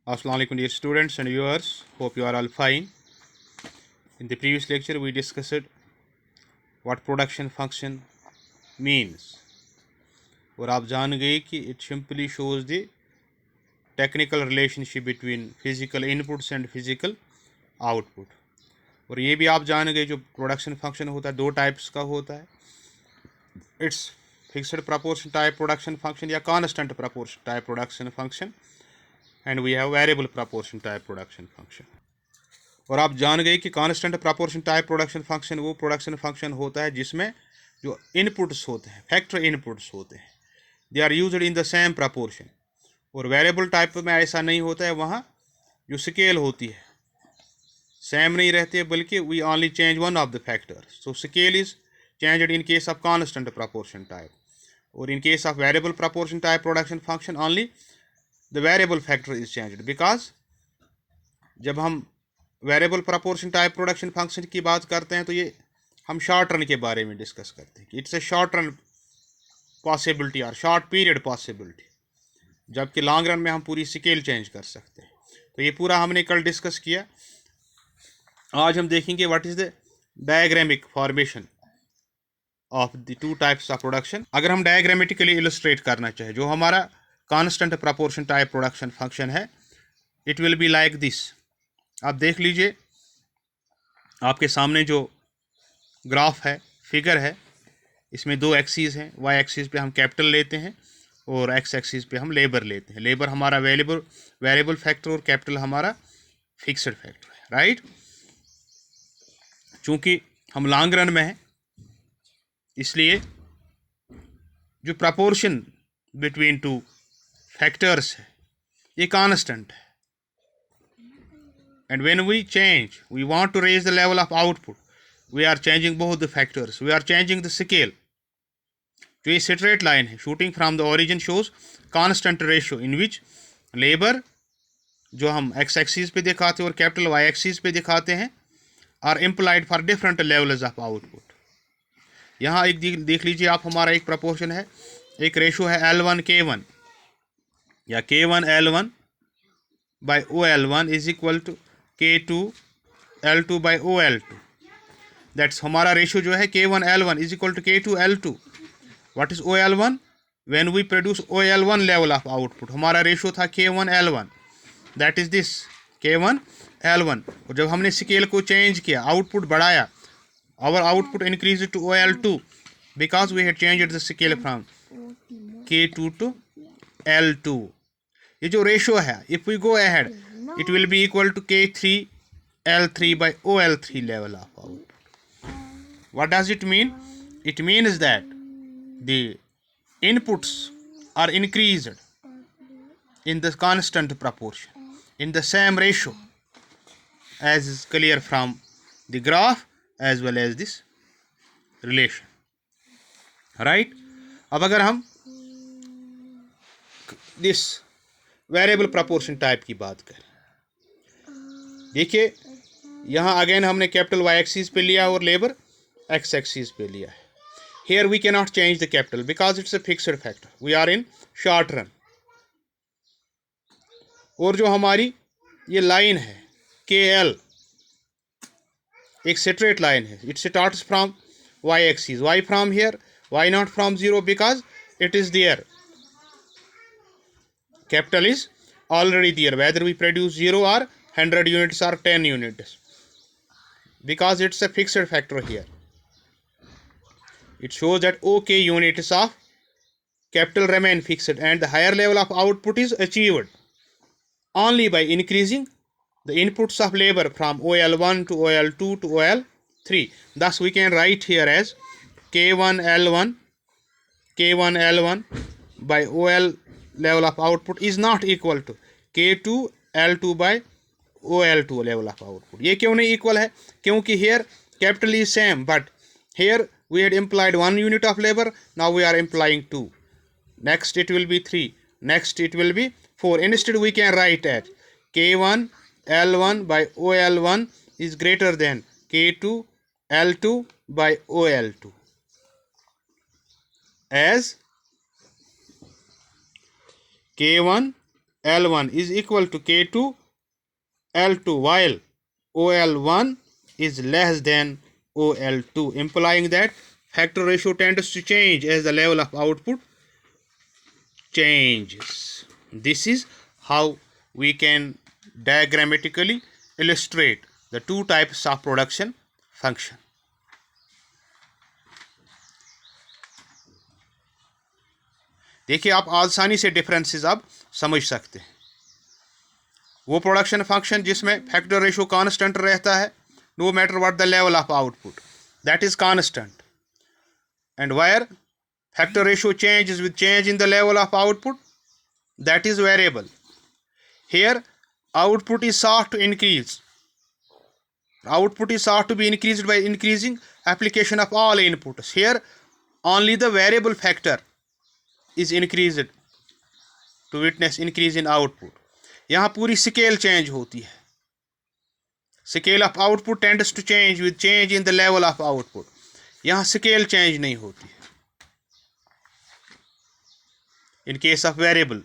Assalamu alaikum dear students and viewers, hope you are all fine. In the previous lecture we discussed what production function means और आप जान गए कि it simply shows the technical relationship between physical inputs and physical output. और ये भी आप जान गए जो प्रोडक्शन फंक्शन होता है दो टाइप्स का होता है, it's fixed proportion type production function या constant proportion type production function and we have variable proportion type production function. और आप जान गए कि constant proportion type production function वो प्रोडक्शन फंक्शन होता है जिसमें जो इनपुट्स होते हैं फैक्टर इनपुट्स होते हैं they are used in the same proportion. और वेरिएबल टाइप में ऐसा नहीं होता है, वहाँ जो स्केल होती है सेम नहीं रहती है बल्कि we only change one of the factors. So scale is changed in case of constant proportion type और in case of variable proportion type production function only the variable factor is changed. Because जब हम variable proportion type production function की बात करते हैं तो ये हम शॉर्ट रन के बारे में डिस्कस करते हैं कि it's a short run possibility और शॉर्ट पीरियड पॉसिबिलिटी, जबकि लॉन्ग रन में हम पूरी स्केल चेंज कर सकते हैं। तो ये पूरा हमने कल डिस्कस किया। आज हम देखेंगे what is the diagrammatic formation of the two types of production. अगर हम डायग्रामेटिकली इलस्ट्रेट करना चाहें जो हमारा constant proportion type production function है, it will be like this. आप देख लीजिए आपके सामने जो ग्राफ है फिगर है इसमें दो एक्सिस हैं। वाई एक्सिस पे हम कैपिटल लेते हैं और एक्स एक्सिस पे हम लेबर लेते हैं। लेबर हमारा वेरिएबल फैक्टर और कैपिटल हमारा फिक्स्ड फैक्टर है, राइट। चूंकि हम लॉन्ग रन में हैं इसलिए जो प्रपोर्शन बिटवीन टू फैक्टर्स है ये कांस्टेंट है। And when we change, we want to raise the level of output. We are changing both the factors. We are changing the scale. जो ये straight line है shooting from the origin shows constant ratio in which labor जो हम x axis पे दिखाते हैं और capital y axis पे दिखाते हैं are implied for different levels of output. यहाँ एक देख लीजिए आप, हमारा एक proportion है, एक रेशो है L1K1 या K1L1 by OL1 is equal to K2L2 by OL2. That's हमारा रेशियो जो है K1L1 is equal to K2L2. What is OL1? When we produce OL1 level of output हमारा रेशियो था K1L1, that is this K1L1। और जब हमने scale को change किया, आउटपुट बढ़ाया, our output increase to OL2 because we had changed the scale from K2 to L2। ये जो रेशियो है, if we go ahead it will be equal to K3L3 by OL3 level of output. What does it mean? It means that the inputs are increased in the constant proportion, in the same ratio, as is clear from the graph as well as this relation, right? अब अगर हम this variable proportion type की बात करें, देखिए यहाँ again हमने capital Y axis पे लिया और लेबर एक्स एक्सिस पे लिया है। Here we can not change the capital because it's a fixed factor, we are in short run. और जो हमारी ये लाइन है KL एक स्ट्रेट लाइन है, it starts from Y axis, why from here, why not from zero because it is there, capital is already there whether we produce 0 or 100 units or 10 units because it's a fixed factor here. It shows that OK units of capital remain fixed and the higher level of output is achieved only by increasing the inputs of labor from OL1 to OL2 to OL3. Thus we can write here as K1L1 by OL level of output is not equal to K2L2 by OL2 level of output. ये क्यों नहीं equal है? क्योंकि here capital is same but here we had implied 1 unit of labor, now we are implying 2. Next it will be 3, next it will be 4. Instead we can write as K1L1 by OL1 is greater than K2L2 by OL2 as K1 L1 is equal to K2 L2, while OL1 is less than OL2, implying that factor ratio tends to change as the level of output changes. This is how we can diagrammatically illustrate the two types of production function. देखिए आप आसानी से differences अब समझ सकते हैं. वो production function जिसमें फैक्टर रेशियो कांस्टेंट रहता है, no matter what the level of output, that is constant. And where factor ratio changes with change in the level of output, that is variable. Here output is sought to increase. Output is sought to be increased by increasing application of all inputs. Here only the variable factor is increased to witness increase in output. यहाँ पूरी scale change होती है. Scale of output tends to change with change in the level of output. यहाँ scale change नहीं होती है in case of variable.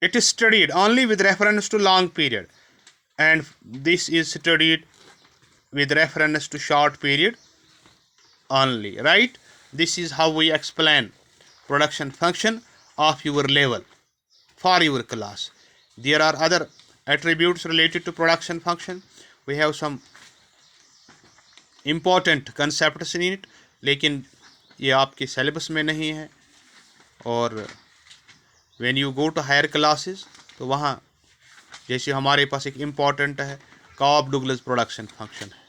It is studied only with reference to long period, and this is studied with reference to short period only, right? This is how we explain production function of your level for your class. There are other attributes related to production function. We have some important concepts in it, लेकिन ये आपके syllabus में नहीं है. और when you go to higher classes तो वहाँ जैसे हमारे पास एक इम्पॉर्टेंट है कॉब डुगलस प्रोडक्शन फंक्शन है,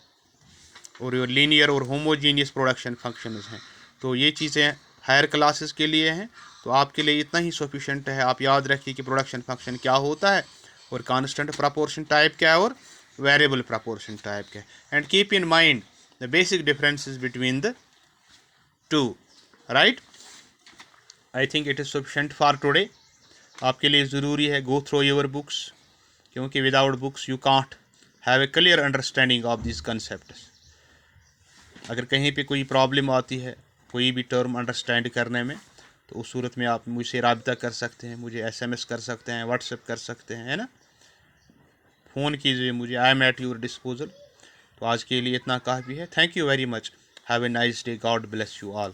और ये लीनियर और होमोजीनियस प्रोडक्शन फंक्शंस हैं. तो ये चीज़ें हायर क्लासेस के लिए हैं, तो आपके लिए इतना ही सफिशेंट है. आप याद रखिए कि प्रोडक्शन फंक्शन क्या होता है, और कांस्टेंट प्रपोर्शन टाइप क्या है, और वेरिएबल प्रपोर्शन टाइप क्या है. And keep in mind the basic differences between the two, right. I think it is sufficient for today. आपके लिए ज़रूरी है गो थ्रू योर बुक्स, क्योंकि without books you can't have a clear understanding of this concepts. अगर कहीं पे कोई problem आती है कोई भी टर्म अंडरस्टैंड करने में, तो उस सूरत में आप मुझसे रब्ता कर सकते हैं, मुझे SMS कर सकते हैं, व्हाट्सएप कर सकते हैं, है ना. फ़ोन कीजिए मुझे, I am at your disposal. तो आज के लिए इतना काफ़ी है. Thank you very much. Have a nice day. God bless you all.